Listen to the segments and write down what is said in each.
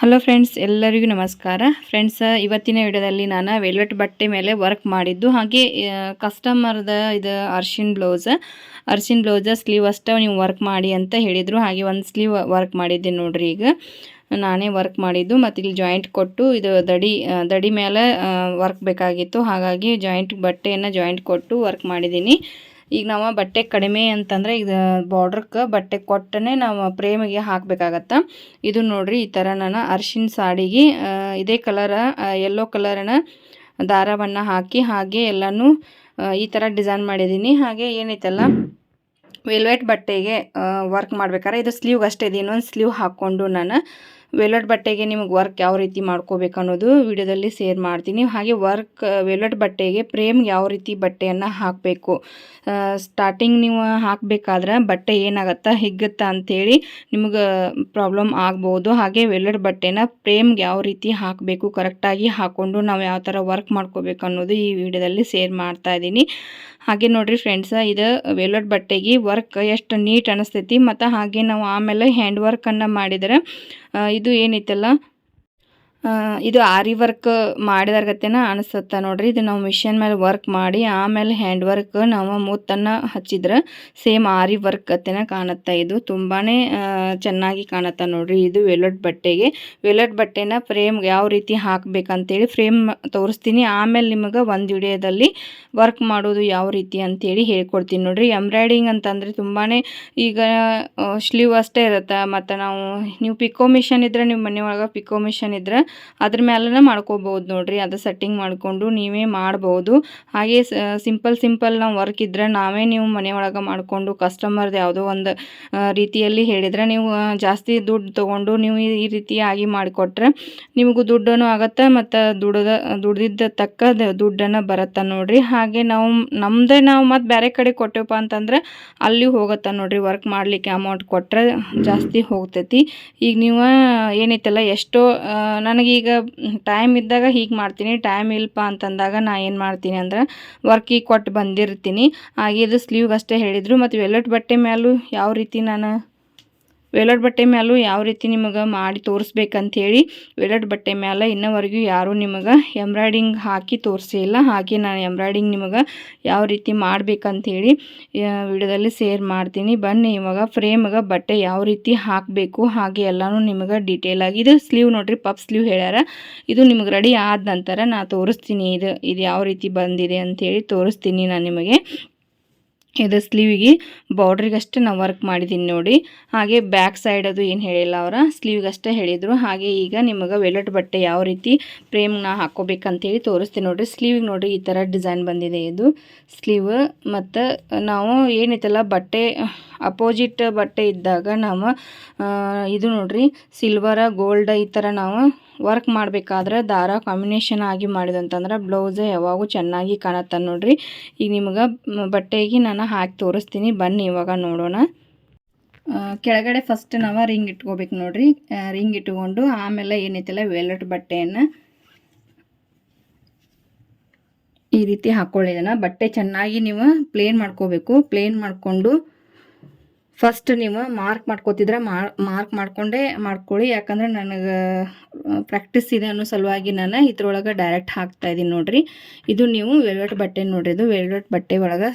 Hello friends, ಎಲ್ಲರಿಗೂ ನಮಸ್ಕಾರ. Friends, ಇವತ್ತಿನ ವಿಡಿಯೋದಲ್ಲಿ ನಾನು ವೆಲ್ವೆಟ್ ಬಟ್ಟೆ ಮೇಲೆ ವರ್ಕ್ ಮಾಡಿದ್ದು, ಹಾಗೆ ಕಸ್ಟಮರ್ದ ಇದು ಅರ್ಶಿನ್ ಬ್ಲೌಸ್ ಸ್ಲೀವ್ ಅಷ್ಟೇ ನೀವು ವರ್ಕ್ ಮಾಡಿ ಅಂತ ಹೇಳಿದರು. ಹಾಗೆ ಒಂದು ಸ್ಲೀವ್ ವರ್ಕ್ ಮಾಡಿದ್ದೆ ನೋಡ್ರಿ. ಈಗ ನಾನೇ ವರ್ಕ್ ಮಾಡಿದ್ದು, ಮತ್ತು ಇಲ್ಲಿ ಜಾಯಿಂಟ್ ಕೊಟ್ಟು ಇದು ದಡಿ ಮೇಲೆ ವರ್ಕ್ ಬೇಕಾಗಿತ್ತು. ಹಾಗಾಗಿ ಬಟ್ಟೆಯನ್ನು ಜಾಯಿಂಟ್ ಕೊಟ್ಟು ವರ್ಕ್ ಮಾಡಿದ್ದೀನಿ. ಈಗ ನಾವು ಬಟ್ಟೆ ಕಡಿಮೆ ಅಂತಂದರೆ ಇದು ಬಾರ್ಡ್ರಕ್ಕೆ ಬಟ್ಟೆ ಕೊಟ್ಟನೆ ನಾವು ಫ್ರೇಮಿಗೆ ಹಾಕಬೇಕಾಗತ್ತೆ. ಇದು ನೋಡ್ರಿ, ಈ ಥರ ನಾನು ಅರ್ಶಿನ ಸಾಡಿಗೆ ಇದೇ ಕಲರ ಯೆಲ್ಲೋ ಕಲರ್ನ ದಾರವನ್ನು ಹಾಕಿ ಹಾಗೆ ಎಲ್ಲನೂ ಈ ಥರ ಡಿಸೈನ್ ಮಾಡಿದ್ದೀನಿ. ಹಾಗೆ ಏನೈತಲ್ಲ ವೆಲ್ವೆಟ್ ಬಟ್ಟೆಗೆ ವರ್ಕ್ ಮಾಡ್ಬೇಕಾದ್ರೆ ಇದು ಸ್ಲೀವ್ಗೆ ಅಷ್ಟೇ ಇದೆ. ಇನ್ನೊಂದು ಸ್ಲೀವ್ ಹಾಕ್ಕೊಂಡು ನಾನು ವೆಲ್ವೆಟ್ ಬಟ್ಟೆಗೆ ನಿಮಗೆ ವರ್ಕ್ ಯಾವ ರೀತಿ ಮಾಡ್ಕೋಬೇಕು ಅನ್ನೋದು ವಿಡಿಯೋದಲ್ಲಿ ಶೇರ್ ಮಾಡ್ತೀನಿ. ಹಾಗೆ ವೆಲ್ವೆಟ್ ಬಟ್ಟೆಗೆ ಫ್ರೇಮ್ಗೆ ಯಾವ ರೀತಿ ಬಟ್ಟೆಯನ್ನು ಹಾಕಬೇಕು, ಸ್ಟಾರ್ಟಿಂಗ್ ನೀವು ಹಾಕಬೇಕಾದ್ರೆ ಬಟ್ಟೆ ಏನಾಗತ್ತಾ ಹಿಗ್ಗುತ್ತಾ ಅಂಥೇಳಿ ನಿಮಗೆ ಪ್ರಾಬ್ಲಮ್ ಆಗ್ಬೋದು. ಹಾಗೆ ವೆಲ್ವೆಟ್ ಬಟ್ಟೆನ ಫ್ರೇಮ್ಗೆ ಯಾವ ರೀತಿ ಹಾಕಬೇಕು, ಕರೆಕ್ಟಾಗಿ ಹಾಕ್ಕೊಂಡು ನಾವು ಯಾವ ಥರ ವರ್ಕ್ ಮಾಡ್ಕೋಬೇಕು ಅನ್ನೋದು ಈ ವಿಡಿಯೋದಲ್ಲಿ ಶೇರ್ ಮಾಡ್ತಾ ಇದ್ದೀನಿ. ಹಾಗೆ ನೋಡಿರಿ ಫ್ರೆಂಡ್ಸ, ಇದು ವೆಲ್ವೆಟ್ ಬಟ್ಟೆಗೆ ವರ್ಕ್ ಎಷ್ಟು ನೀಟ್ ಅನಿಸ್ತೈತಿ. ಮತ್ತು ಹಾಗೆ ನಾವು ಆಮೇಲೆ ಹ್ಯಾಂಡ್ ವರ್ಕನ್ನು ಮಾಡಿದರೆ ಇದು ಏನೈತಲ್ಲ ಇದು ಆರಿ ವರ್ಕ್ ಮಾಡಿದಾರ್ಗತೆನ ಅನಿಸುತ್ತೆ ನೋಡ್ರಿ. ಇದು ನಾವು ಮಿಷನ್ ಮೇಲೆ ವರ್ಕ್ ಮಾಡಿ ಆಮೇಲೆ ಹ್ಯಾಂಡ್ ವರ್ಕ್ ನಾವು ಮುತ್ತನ್ನು ಹಚ್ಚಿದ್ರೆ ಸೇಮ್ ಆರಿ ವರ್ಕ್ ಗತೆನ ಕಾಣುತ್ತೆ. ಇದು ತುಂಬಾ ಚೆನ್ನಾಗಿ ಕಾಣುತ್ತೆ ನೋಡ್ರಿ. ಇದು ವೆಲ್ವೆಟ್ ಬಟ್ಟೆನ ಫ್ರೇಮ್ಗೆ ಯಾವ ರೀತಿ ಹಾಕಬೇಕಂತೇಳಿ ಫ್ರೇಮ್ ತೋರಿಸ್ತೀನಿ. ಆಮೇಲೆ ನಿಮಗೆ ಒಂದು ವಿಡಿಯೋದಲ್ಲಿ ವರ್ಕ್ ಮಾಡೋದು ಯಾವ ರೀತಿ ಅಂತೇಳಿ ಹೇಳ್ಕೊಡ್ತೀನಿ ನೋಡ್ರಿ. ಎಂಬ್ರಾಯ್ಡಿಂಗ್ ಅಂತಂದರೆ ತುಂಬಾ ಈಗ ಸ್ಲೀವ್ ಅಷ್ಟೇ ಇರುತ್ತೆ. ಮತ್ತು ನೀವು ಪಿಕೋ ಮಿಷನ್ ಇದ್ದರೆ, ನಿಮ್ಮ ಮನೆಯೊಳಗೆ ಪಿಕೋ ಮಿಷನ್ ಇದ್ದರೆ ಅದ್ರ ಮೇಲೆ ಮಾಡ್ಕೋಬೋದು ನೋಡ್ರಿ. ಅದು ಸೆಟ್ಟಿಂಗ್ ಮಾಡಿಕೊಂಡು ನೀವೇ ಮಾಡ್ಬೋದು. ಹಾಗೆ ಸಿಂಪಲ್ ನಾವು ವರ್ಕ್ ಇದ್ದರೆ ನೀವು ಮನೆಯೊಳಗೆ ಮಾಡಿಕೊಂಡು ಕಸ್ಟಮರ್ದು ಯಾವುದೋ ಒಂದು ರೀತಿಯಲ್ಲಿ ಹೇಳಿದರೆ ನೀವು ಜಾಸ್ತಿ ದುಡ್ಡು ತೊಗೊಂಡು ನೀವು ಈ ರೀತಿಯಾಗಿ ಮಾಡಿಕೊಟ್ರೆ ನಿಮಗೂ ದುಡ್ಡೂ ಆಗುತ್ತೆ, ಮತ್ತು ದುಡ್ದಿದ್ದ ತಕ್ಕ ದುಡ್ಡನ್ನು ಬರುತ್ತೆ ನೋಡ್ರಿ. ಹಾಗೆ ನಾವು ಮತ್ತು ಬೇರೆ ಕಡೆ ಕೊಟ್ಟೆವಪ್ಪ ಅಂತಂದರೆ ಅಲ್ಲಿ ಹೋಗುತ್ತೆ ನೋಡ್ರಿ. ವರ್ಕ್ ಮಾಡಲಿಕ್ಕೆ ಅಮೌಂಟ್ ಕೊಟ್ಟರೆ ಜಾಸ್ತಿ ಹೋಗ್ತೈತಿ. ಈಗ ನೀವು ಏನೈತಲ್ಲ ಎಷ್ಟೋ ನನಗೀಗ ಟೈಮ್ ಇದ್ದಾಗ ಹೀಗೆ ಮಾಡ್ತೀನಿ, ಟೈಮ್ ಇಲ್ಲಪ್ಪ ಅಂತಂದಾಗ ಏನು ಮಾಡ್ತೀನಿ ಅಂದ್ರೆ ವರ್ಕಿಗೆ ಕೊಟ್ಟು ಬಂದಿರ್ತೀನಿ. ಹಾಗೆ ಇದು ಸ್ಲೀವ್ಗೆ ಅಷ್ಟೇ ಹೇಳಿದರು. ಮತ್ತು ವೆಲ್ವೆಟ್ ಬಟ್ಟೆ ಮೇಲೂ ಯಾವ ರೀತಿ ನಿಮಗೆ ಮಾಡಿ ತೋರಿಸ್ಬೇಕಂಥೇಳಿ ವೆಲ್ವೆಟ್ ಬಟ್ಟೆ ಮೇಲೆ ಇನ್ನವರೆಗೂ ಯಾರೂ ನಿಮಗೆ ಎಂಬ್ರಾಯ್ಡಿಂಗ್ ಹಾಕಿ ತೋರಿಸಿಲ್ಲ. ಹಾಗೆ ನಾನು ಎಂಬ್ರಾಯ್ಡಿಂಗ್ ನಿಮಗೆ ಯಾವ ರೀತಿ ಮಾಡಬೇಕಂಥೇಳಿ ವಿಡಿಯೋದಲ್ಲಿ ಶೇರ್ ಮಾಡ್ತೀನಿ. ಬನ್ನಿ ಇವಾಗ ಫ್ರೇಮ್ಗೆ ಬಟ್ಟೆ ಯಾವ ರೀತಿ ಹಾಕಬೇಕು ಹಾಗೆ ಎಲ್ಲನೂ ನಿಮಗೆ ಡೀಟೇಲ್ ಆಗಿ. ಇದು ಸ್ಲೀವ್ ನೋಡ್ರಿ, ಪಫ್ ಸ್ಲೀವ್ ಹೇಳ್ಯಾರ. ಇದು ನಿಮಗೆ ರೆಡಿ ಆದ ನಂತರ ನಾನು ತೋರಿಸ್ತೀನಿ ಇದು ಯಾವ ರೀತಿ ಬಂದಿದೆ ಅಂಥೇಳಿ ತೋರಿಸ್ತೀನಿ ನಾನು ನಿಮಗೆ. ಇದು ಸ್ಲೀವಿಗೆ ಬಾರ್ಡ್ರಿಗಷ್ಟೇ ನಾವು ವರ್ಕ್ ಮಾಡಿದ್ದೀನಿ ನೋಡಿ. ಹಾಗೆ ಬ್ಯಾಕ್ ಸೈಡ್ ಅದು ಏನು ಹೇಳಿಲ್ಲ, ಅವರ ಸ್ಲೀವ್ಗಷ್ಟೇ ಹೇಳಿದರು. ಹಾಗೆ ಈಗ ನಿಮಗೆ ವೆಲ್ವೆಟ್ ಬಟ್ಟೆ ಯಾವ ರೀತಿ ಫ್ರೇಮ್ನ ಹಾಕ್ಕೋಬೇಕಂತೇಳಿ ತೋರಿಸ್ತೀನಿ ನೋಡಿರಿ. ಸ್ಲೀವಿಗೆ ನೋಡಿರಿ, ಈ ಥರ ಡಿಸೈನ್ ಬಂದಿದೆ ಇದು ಸ್ಲೀವ್. ಮತ್ತು ನಾವು ಏನೈತಲ್ಲ ಬಟ್ಟೆ ಅಪೋಸಿಟ್ ಬಟ್ಟೆ ಇದ್ದಾಗ ನಾವು ಇದು ನೋಡಿರಿ ಸಿಲ್ವರ ಗೋಲ್ಡ್ ಈ ಥರ ನಾವು ವರ್ಕ್ ಮಾಡಬೇಕಾದ್ರೆ ದಾರ ಕಾಂಬಿನೇಷನ್ ಆಗಿ ಮಾಡಿದಂತಂದ್ರೆ ಬ್ಲೌಸ್ ಯಾವಾಗೂ ಚೆನ್ನಾಗಿ ಕಾಣುತ್ತೆ ನೋಡ್ರಿ. ಈಗ ನಿಮಗೆ ಬಟ್ಟೆಗೆ ನಾನು ಹಾಕಿ ತೋರಿಸ್ತೀನಿ, ಬನ್ನಿ ಇವಾಗ ನೋಡೋಣ. ಕೆಳಗಡೆ ಫಸ್ಟ್ ನಾವು ರಿಂಗ್ ಇಟ್ಕೋಬೇಕು ನೋಡ್ರಿ. ರಿಂಗ್ ಇಟ್ಕೊಂಡು ಆಮೇಲೆ ಏನೈತಲ್ಲ ವೆಲ್ವೆಟ್ ಬಟ್ಟೆಯನ್ನು ಈ ರೀತಿ ಹಾಕ್ಕೊಳ್ಳಿದನ. ಬಟ್ಟೆ ಚೆನ್ನಾಗಿ ನೀವು ಪ್ಲೇನ್ ಮಾಡ್ಕೋಬೇಕು. ಪ್ಲೇನ್ ಮಾಡಿಕೊಂಡು ಫಸ್ಟ್ ನೀವು ಮಾರ್ಕ್ ಮಾಡ್ಕೋತಿದ್ರೆ ಮಾರ್ಕ್ ಮಾಡ್ಕೊಳ್ಳಿ. ಯಾಕಂದರೆ ನನಗೆ ಪ್ರಾಕ್ಟೀಸ್ ಇದೆ ಅನ್ನೋ ಸಲುವಾಗಿ ನಾನು ಇದ್ರೊಳಗೆ ಡೈರೆಕ್ಟ್ ಹಾಕ್ತಾ ಇದ್ದೀನಿ ನೋಡ್ರಿ. ಇದು ನೀವು ವೆಲ್ವೆಟ್ ಬಟ್ಟೆ ನೋಡ್ರಿ. ಇದು ವೆಲ್ವೆಟ್ ಬಟ್ಟೆ ಒಳಗೆ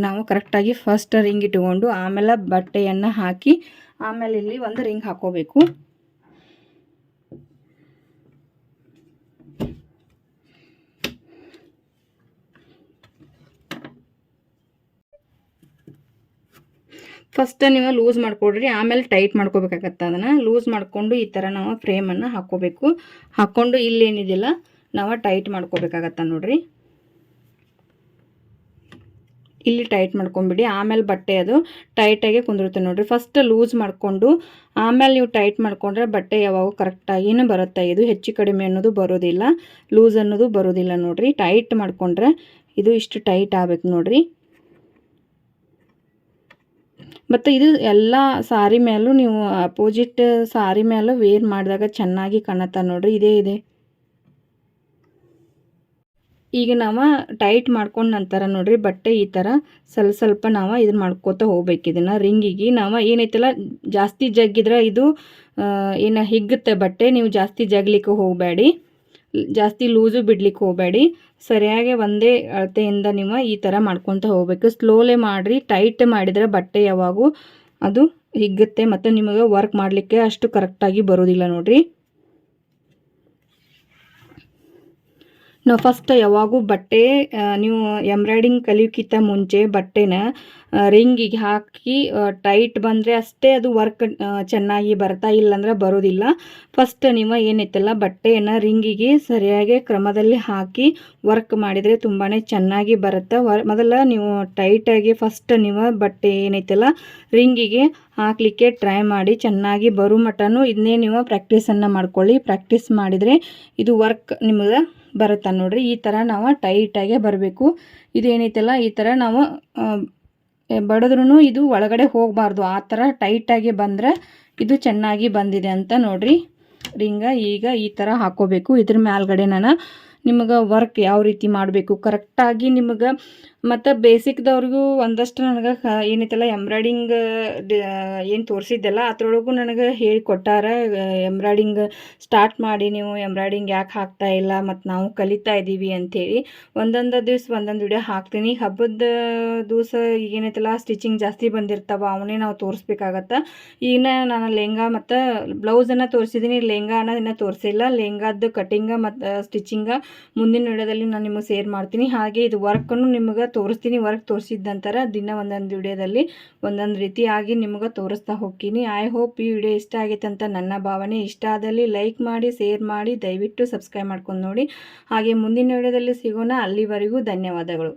ನಾವು ಕರೆಕ್ಟಾಗಿ ಫಸ್ಟ್ ರಿಂಗ್ ಇಟ್ಕೊಂಡು ಆಮೇಲೆ ಬಟ್ಟೆಯನ್ನು ಹಾಕಿ ಆಮೇಲೆ ಇಲ್ಲಿ ಒಂದು ರಿಂಗ್ ಹಾಕೋಬೇಕು. ಫಸ್ಟ್ ನೀವು ಲೂಸ್ ಮಾಡ್ಕೊಡ್ರಿ, ಆಮೇಲೆ ಟೈಟ್ ಮಾಡ್ಕೋಬೇಕಾಗತ್ತೆ. ಅದನ್ನು ಲೂಸ್ ಮಾಡಿಕೊಂಡು ಈ ಥರ ನಾವು ಫ್ರೇಮನ್ನು ಹಾಕ್ಕೋಬೇಕು. ಹಾಕ್ಕೊಂಡು ಇಲ್ಲೇನಿದಿಲ್ಲ ನಾವು ಟೈಟ್ ಮಾಡ್ಕೋಬೇಕಾಗತ್ತೆ ನೋಡ್ರಿ. ಇಲ್ಲಿ ಟೈಟ್ ಮಾಡ್ಕೊಂಬಿಡಿ. ಆಮೇಲೆ ಬಟ್ಟೆ ಅದು ಟೈಟಾಗಿ ಕುಂದಿರುತ್ತೆ ನೋಡ್ರಿ. ಫಸ್ಟ್ ಲೂಸ್ ಮಾಡಿಕೊಂಡು ಆಮೇಲೆ ನೀವು ಟೈಟ್ ಮಾಡಿಕೊಂಡ್ರೆ ಬಟ್ಟೆ ಯಾವಾಗ ಕರೆಕ್ಟಾಗಿಯೇ ಬರುತ್ತೆ. ಇದು ಹೆಚ್ಚು ಕಡಿಮೆ ಅನ್ನೋದು ಬರೋದಿಲ್ಲ, ಲೂಸ್ ಅನ್ನೋದು ಬರೋದಿಲ್ಲ ನೋಡ್ರಿ. ಟೈಟ್ ಮಾಡಿಕೊಂಡ್ರೆ ಇದು ಇಷ್ಟು ಟೈಟ್ ಆಗಬೇಕು ನೋಡ್ರಿ. ಮತ್ತು ಇದು ಎಲ್ಲ ಸಾರಿ ಮೇಲೂ ನೀವು ಅಪೋಸಿಟ್ ಸಾರಿ ಮೇಲೂ ವೇರ್ ಮಾಡಿದಾಗ ಚೆನ್ನಾಗಿ ಕಾಣುತ್ತೆ ನೋಡ್ರಿ. ಇದೆ ಈಗ ನಾವು ಟೈಟ್ ಮಾಡ್ಕೊಂಡ ನಂತರ ನೋಡ್ರಿ ಬಟ್ಟೆ ಈ ಥರ ಸ್ವಲ್ಪ ನಾವು ಇದನ್ನ ಮಾಡ್ಕೋತಾ ಹೋಗ್ಬೇಕು. ಇದನ್ನು ರಿಂಗಿಗೆ ನಾವು ಏನೈತಲ್ಲ ಜಾಸ್ತಿ ಜಗ್ಗಿದ್ರೆ ಇದು ಏನು ಹಿಗ್ಗುತ್ತೆ ಬಟ್ಟೆ. ನೀವು ಜಾಸ್ತಿ ಜಗ್ಲಿಕ್ಕೆ ಹೋಗಬೇಡಿ, ಜಾಸ್ತಿ ಲೂಸು ಬಿಡ್ಲಿಕ್ಕೆ ಹೋಗಬೇಡಿ. ಸರಿಯಾಗಿ ಒಂದೇ ಅಳತೆಯಿಂದ ನೀವು ಈ ಥರ ಮಾಡ್ಕೊತ ಹೋಗಬೇಕು. ಸ್ಲೋಲೇ ಮಾಡಿರಿ. ಟೈಟ್ ಮಾಡಿದರೆ ಬಟ್ಟೆ ಯಾವಾಗೂ ಅದು ಹಿಗ್ಗುತ್ತೆ ಮತ್ತು ನಿಮಗೆ ವರ್ಕ್ ಮಾಡಲಿಕ್ಕೆ ಅಷ್ಟು ಕರೆಕ್ಟಾಗಿ ಬರೋದಿಲ್ಲ ನೋಡ್ರಿ. ನಾವು ಫಸ್ಟ್ ಯಾವಾಗೂ ಬಟ್ಟೆ ನೀವು ಎಂಬ್ರಾಯ್ಡಿಂಗ್ ಕಲಿಯೋಕ್ಕಿಂತ ಮುಂಚೆ ಬಟ್ಟೆನ ರಿಂಗಿಗೆ ಹಾಕಿ ಟೈಟ್ ಬಂದರೆ ಅಷ್ಟೇ ಅದು ವರ್ಕ್ ಚೆನ್ನಾಗಿ ಬರ್ತಾ, ಇಲ್ಲಾಂದ್ರೆ ಬರೋದಿಲ್ಲ. ಫಸ್ಟ್ ನೀವು ಏನೈತಲ್ಲ ಬಟ್ಟೆಯನ್ನು ರಿಂಗಿಗೆ ಸರಿಯಾಗಿ ಕ್ರಮದಲ್ಲಿ ಹಾಕಿ ವರ್ಕ್ ಮಾಡಿದರೆ ತುಂಬಾ ಚೆನ್ನಾಗಿ ಬರುತ್ತೆ. ಮೊದಲ ನೀವು ಟೈಟಾಗಿ ಫಸ್ಟ್ ನೀವು ಬಟ್ಟೆ ಏನೈತಲ್ಲ ರಿಂಗಿಗೆ ಹಾಕಲಿಕ್ಕೆ ಟ್ರೈ ಮಾಡಿ. ಚೆನ್ನಾಗಿ ಬರೋ ಮಟನೂ ಇದನ್ನೇ ನೀವು ಪ್ರಾಕ್ಟೀಸನ್ನು ಮಾಡ್ಕೊಳ್ಳಿ. ಪ್ರಾಕ್ಟೀಸ್ ಮಾಡಿದರೆ ಇದು ವರ್ಕ್ ನಿಮಗೆ ಬರುತ್ತೆ ನೋಡ್ರಿ. ಈ ಥರ ನಾವು ಟೈಟಾಗೆ ಬರಬೇಕು. ಇದೇನೈತಲ್ಲ ಈ ಥರ ನಾವು ಬಡಿದ್ರೂ ಇದು ಒಳಗಡೆ ಹೋಗಬಾರ್ದು. ಆ ಥರ ಟೈಟಾಗಿ ಬಂದರೆ ಇದು ಚೆನ್ನಾಗಿ ಬಂದಿದೆ ಅಂತ ನೋಡ್ರಿ. ರಿಂಗ ಈಗ ಈ ಥರ ಹಾಕೋಬೇಕು. ಇದ್ರ ಮೇಲ್ಗಡೆ ನಾನು ನಿಮಗೆ ವರ್ಕ್ ಯಾವ ರೀತಿ ಮಾಡಬೇಕು ಕರೆಕ್ಟಾಗಿ ನಿಮಗೆ ಮತ್ತು ಬೇಸಿಕ್ದವ್ರಿಗೂ ಒಂದಷ್ಟು ನನಗೆ ಏನೈತಲ್ಲ ಎಂಬ್ರಾಯ್ಡಿಂಗ್ ಏನು ತೋರಿಸಿದ್ದೆಲ್ಲ ಅದರೊಳಗೂ ನನಗೆ ಹೇಳಿಕೊಟ್ಟಾರ. ಎಂಬ್ರಾಯ್ಡಿಂಗ್ ಸ್ಟಾರ್ಟ್ ಮಾಡಿ ನೀವು ಎಂಬ್ರಾಯ್ಡಿಂಗ್ ಯಾಕೆ ಹಾಕ್ತಾ ಇಲ್ಲ ಮತ್ತು ನಾವು ಕಲಿತಾ ಇದ್ದೀವಿ ಅಂಥೇಳಿ ಒಂದೊಂದು ದಿವ್ಸ ಒಂದೊಂದು ವಿಡಿಯೋ ಹಾಕ್ತೀನಿ. ಹಬ್ಬದ ದಿವಸ ಏನೈತಲ್ಲ ಸ್ಟಿಚಿಂಗ್ ಜಾಸ್ತಿ ಬಂದಿರ್ತಾವೆ, ಅವನ್ನೇ ನಾವು ತೋರಿಸ್ಬೇಕಾಗತ್ತೆ. ಈಗ ನಾನು ಲೆಹಂಗಾ ಮತ್ತು ಬ್ಲೌಸನ್ನು ತೋರಿಸಿದ್ದೀನಿ, ಲೆಹಂಗಾನ ಇನ್ನೂ ತೋರಿಸಿಲ್ಲ. ಲೆಹಂಗಾದ ಕಟಿಂಗ ಮತ್ತು ಸ್ಟಿಚಿಂಗ ಮುಂದಿನ ವಿಡಿಯೋದಲ್ಲಿ ನಾನು ನಿಮಗೆ ಶೇರ್ ಮಾಡ್ತೀನಿ. ಹಾಗೆ ಇದು ವರ್ಕನ್ನು ನಿಮಗೆ ತೋರಿಸ್ತೀನಿ. ವರ್ಕ್ ತೋರಿಸಿದ ನಂತರ ದಿನ ಒಂದೊಂದು ವಿಡಿಯೋದಲ್ಲಿ ಒಂದೊಂದು ರೀತಿಯಾಗಿ ನಿಮಗೆ ತೋರಿಸ್ತಾ ಹೋಗ್ತೀನಿ. ಐ ಹೋಪ್ ಈ ವಿಡಿಯೋ ಇಷ್ಟ ಆಗೈತೆ ಅಂತ ನನ್ನ ಭಾವನೆ. ಇಷ್ಟ ಆದಲ್ಲಿ ಲೈಕ್ ಮಾಡಿ, ಶೇರ್ ಮಾಡಿ, ದಯವಿಟ್ಟು ಸಬ್ಸ್ಕ್ರೈಬ್ ಮಾಡ್ಕೊಂಡು ನೋಡಿ. ಹಾಗೆ ಮುಂದಿನ ವಿಡಿಯೋದಲ್ಲಿ ಸಿಗೋಣ. ಅಲ್ಲಿವರೆಗೂ ಧನ್ಯವಾದಗಳು.